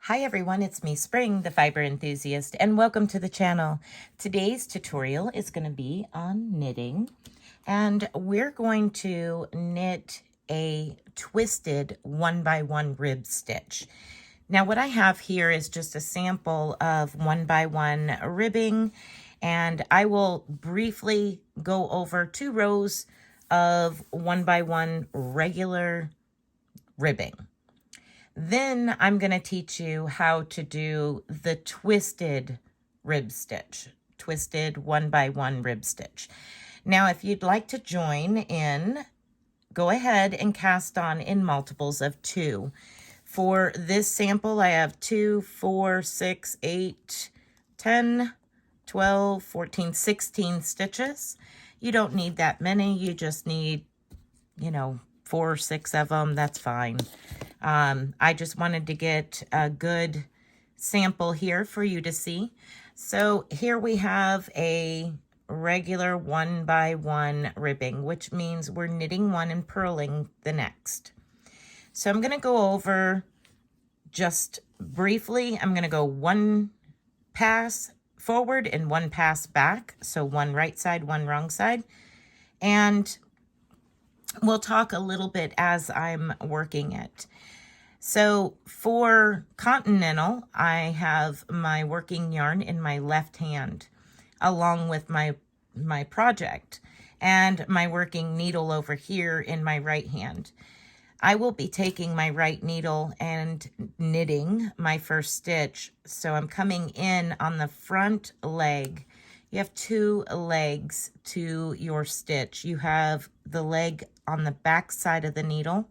Hi everyone, it's me, Spring, the fiber enthusiast, and welcome to the channel. Today's tutorial is going to be on knitting, and we're going to knit a twisted 1x1 rib stitch. Now what I have here is just a sample of 1x1 ribbing, and I will briefly go over 2 rows of 1x1 regular ribbing. Then I'm going to teach you how to do the twisted rib stitch, twisted 1x1 rib stitch. Now, if you'd like to join in, go ahead and cast on in multiples of 2. For this sample, I have 2, 4, 6, 8, 10, 12, 14, 16 stitches. You don't need that many. You just need, 4 or 6 of them. That's fine. I just wanted to get a good sample here for you to see. So here we have a regular 1x1 ribbing, which means we're knitting one and purling the next. So I'm going to go over just briefly. I'm going to go 1 pass forward and 1 pass back. So 1 right side, 1 wrong side. And we'll talk a little bit as I'm working it. So for Continental, I have my working yarn in my left hand, along with my project, and my working needle over here in my right hand. I will be taking my right needle and knitting my first stitch. So I'm coming in on the front leg. You have 2 legs to your stitch. You have the leg on the back side of the needle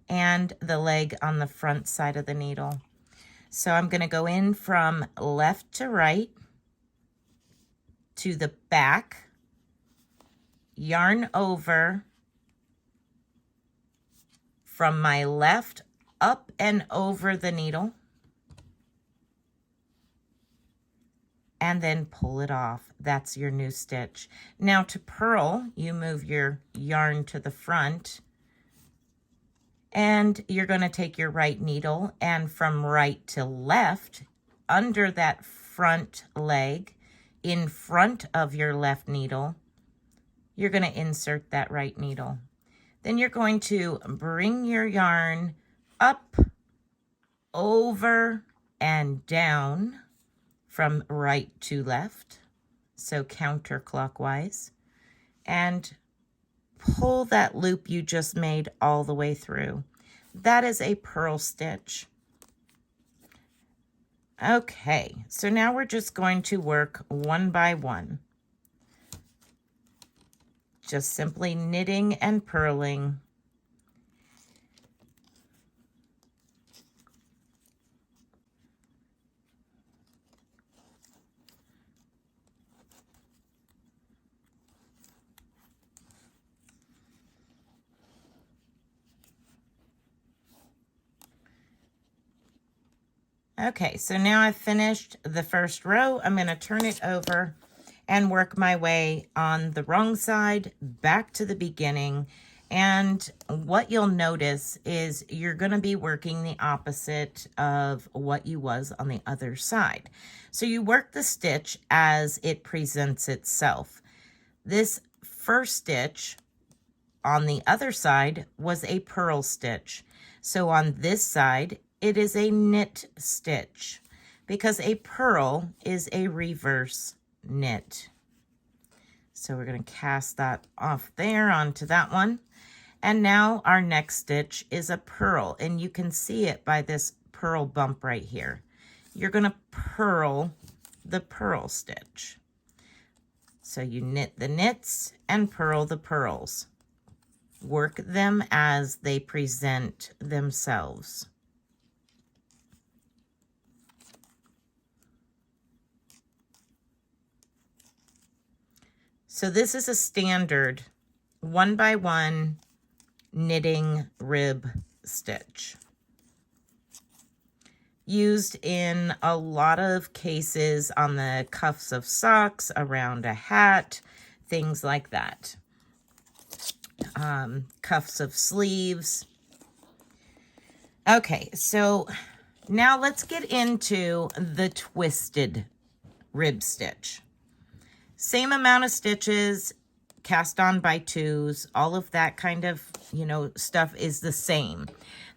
and the leg on the front side of the needle. So I'm going to go in from left to right to the back, yarn over from my left up and over the needle, and then pull it off. That's your new stitch. Now to purl, you move your yarn to the front, and you're going to take your right needle, and from right to left, under that front leg, in front of your left needle, you're going to insert that right needle. Then you're going to bring your yarn up, over, and down from right to left, so counterclockwise, and pull that loop you just made all the way through. That is a purl stitch. Okay, so now we're just going to work 1x1. Just simply knitting and purling. Okay, so now I've finished the first row. I'm going to turn it over and work my way on the wrong side back to the beginning. And what you'll notice is you're going to be working the opposite of what you was on the other side. So you work the stitch as it presents itself. This first stitch on the other side was a purl stitch. So on this side, it is a knit stitch, because a purl is a reverse knit. So we're going to cast that off there onto that one. And now our next stitch is a purl, and you can see it by this purl bump right here. You're going to purl the purl stitch. So you knit the knits and purl the purls. Work them as they present themselves. So this is a standard 1x1 knitting rib stitch, used in a lot of cases on the cuffs of socks, around a hat, things like that. Cuffs of sleeves. Okay, so Now let's get into the twisted rib stitch. Same amount of stitches, cast on by twos, all of that kind of, stuff is the same.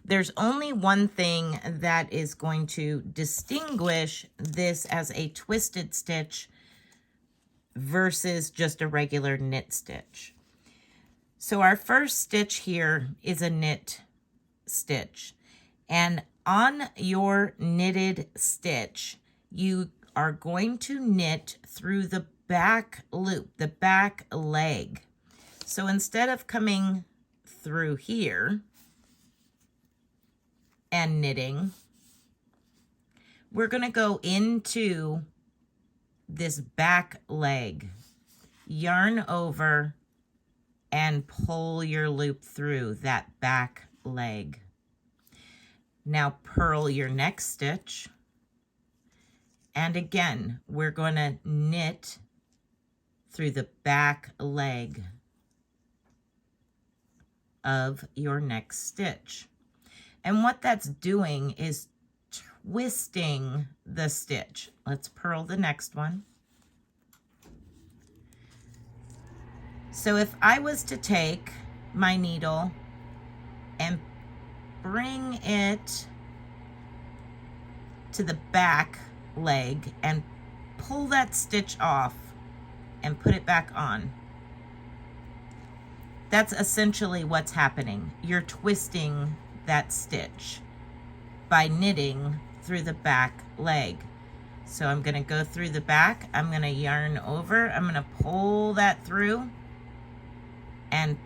There's only one thing that is going to distinguish this as a twisted stitch versus just a regular knit stitch. So our first stitch here is a knit stitch. And on your knitted stitch, you are going to knit through the back loop, the back leg. So instead of coming through here and knitting, we're going to go into this back leg, yarn over, and pull your loop through that back leg. Now purl your next stitch, and again we're going to knit through the back leg of your next stitch. And what that's doing is twisting the stitch. Let's purl the next one. So if I was to take my needle and bring it to the back leg and pull that stitch off and put it back on, that's essentially what's happening. You're twisting that stitch by knitting through the back leg. So I'm going to go through the back, I'm going to yarn over, I'm going to pull that through and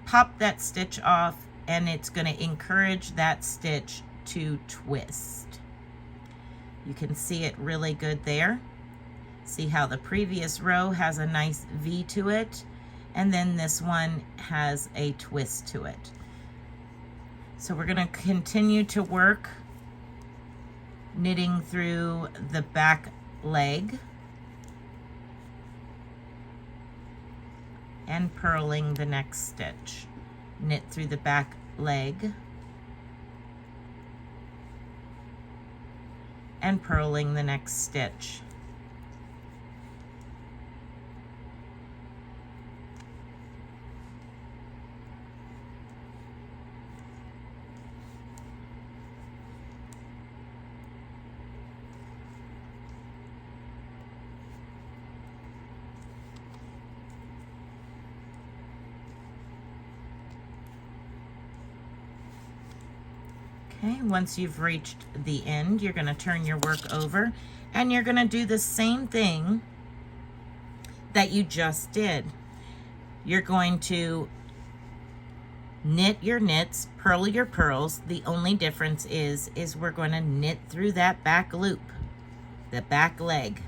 pop that stitch off, and it's going to encourage that stitch to twist. You can see it really good there. See how the previous row has a nice V to it, and then this one has a twist to it. So we're going to continue to work knitting through the back leg and purling the next stitch. Knit through the back leg and purling the next stitch. Okay, once you've reached the end, you're going to turn your work over and you're going to do the same thing that you just did. You're going to knit your knits, purl your purls. The only difference is we're going to knit through that back loop, the back leg.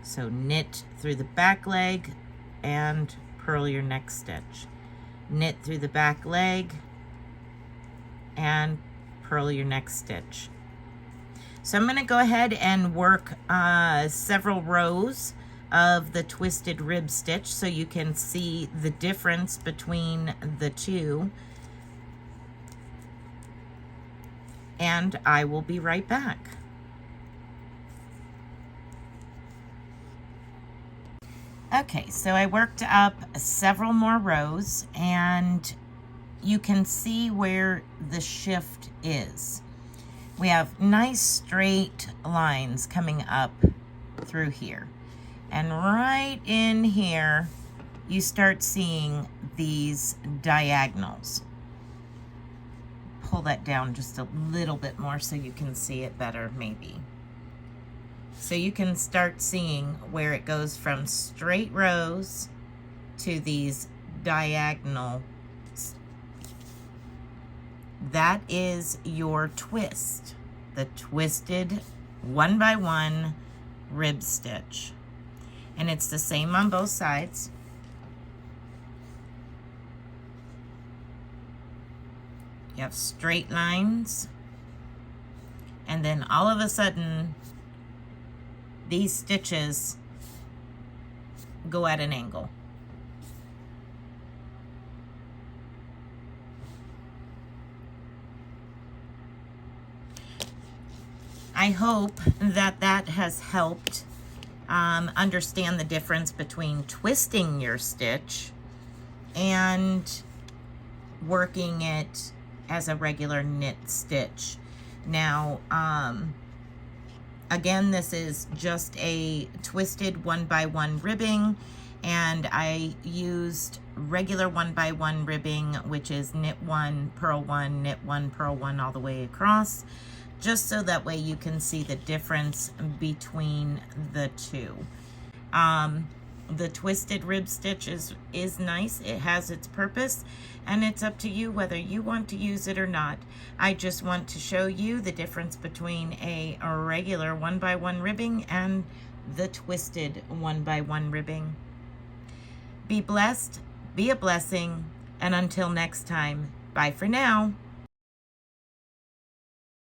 So knit through the back leg and purl your next stitch. Knit through the back leg and purl your next stitch. So I'm going to go ahead and work several rows of the twisted rib stitch so you can see the difference between the two. And I will be right back. Okay, so I worked up several more rows and you can see where the shift is. We have nice straight lines coming up through here. And right in here, you start seeing these diagonals. Pull that down just a little bit more so you can see it better, maybe. So you can start seeing where it goes from straight rows to these diagonal. That is your twist, the twisted 1x1 rib stitch. And it's the same on both sides. You have straight lines, and then all of a sudden, these stitches go at an angle. I hope that that has helped understand the difference between twisting your stitch and working it as a regular knit stitch. Now, again, this is just a twisted 1x1 ribbing, and I used regular 1x1 ribbing, which is knit 1, purl 1, knit 1, purl 1 all the way across, just so that way you can see the difference between the two. The twisted rib stitch is nice. It has its purpose, and it's up to you whether you want to use it or not. I just want to show you the difference between a regular 1x1 ribbing and the twisted 1x1 ribbing. Be blessed, be a blessing, and until next time, bye for now.